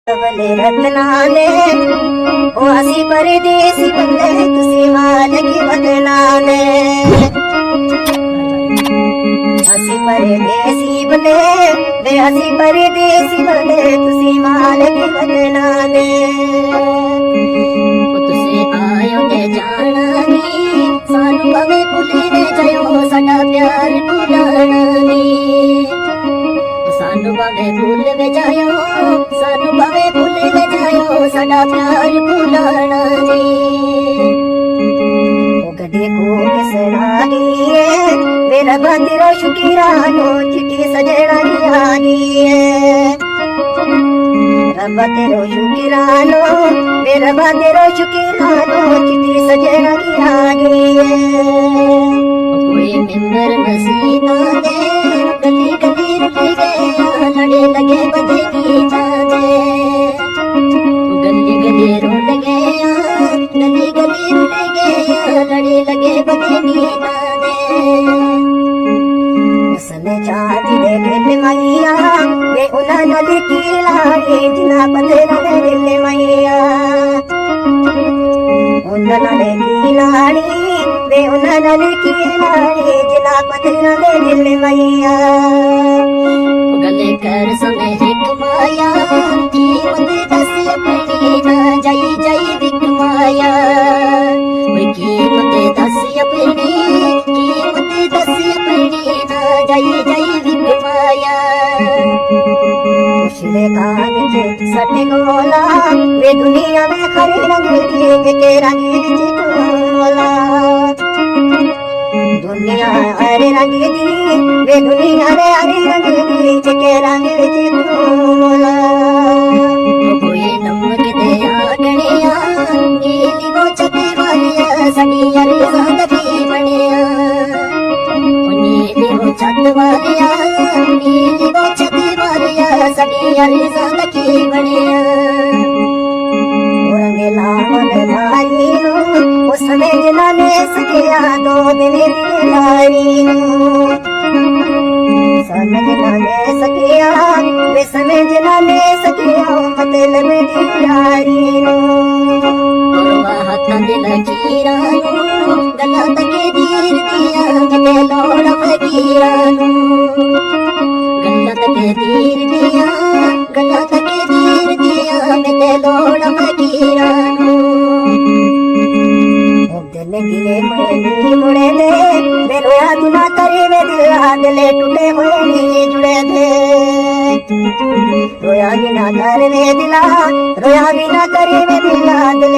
बले रत्ना ने ओ हसी परदेसी बंदे तुसी माल की बदना ने हसी परदेसी बंदे वे हसी परदेसी बंदे तुसी माल की बदना ने तुसे आयो ते जाना नी सानू भवे भुले ने जायो साडा प्यार भुलाना नी सानू भावे भूल वे जायो सानू भावे भूल वे जायो साडा प्यार भुलाना नी ओ गड्डी को किस लागी है मेरा बंदिरो शुकिरानो चिट्ठी सजना की आगी है रब तेरो शुकिरानो मेरा बंदिरो शुकिरानो चिट्ठी सजना की आगी है कोई मिंबर मसीता दे गली गली रुली गया लड़े लगे बदे गीता दे गली गली रुल गया गली गली रुल गया लड़े लगे बदे गीता दे उसने चांदी दे दिल मैया ये उना नली की लाड़ी जिना बदे लगे दिल मैया उना नली की लाड़ी वे उना नली की लाड़ी जिना बदे लगे दिल मैया गले कर सुने हिक माया कीमत दस अपनी ना जाई जाई विक माया कीमत दस अपनी कीमत दस अपनी ना जाई जाई विक माया मुश्किल कागज सट गोला वे दुनिया में खरी रंग के रंग चितोला दुनिया अरे रंग दी वे दुनिया रे अरे रंग दी के रंग चितोला कोई नमक दे आगणिया नीली वो छते वालिया सनी अरे जिंदगी बनिया नीली वो छत वालिया नीली वो छते वालिया सनी अरे जिंदगी बनिया रंगे लारी नो उसमें जिला ने सकिया दो दिन दिलारी नो समझ ना सकिया वे समय जिला ने सकिया मतलब दिलारी नो हाथ दिल कीरा नो गला तके दीर दिया मैं लोड़ फकीरा नो गला तके दीर दिया गला तके दीर दिया मैं लोड़ फकीरा नो दिल गिरे मुड़े मुड़े दे वे रोया दुना करे वे दिले टूटे हुए नी जुड़े थे रोया बिना कर वे दिला रोया बिना करे वे दिला दिले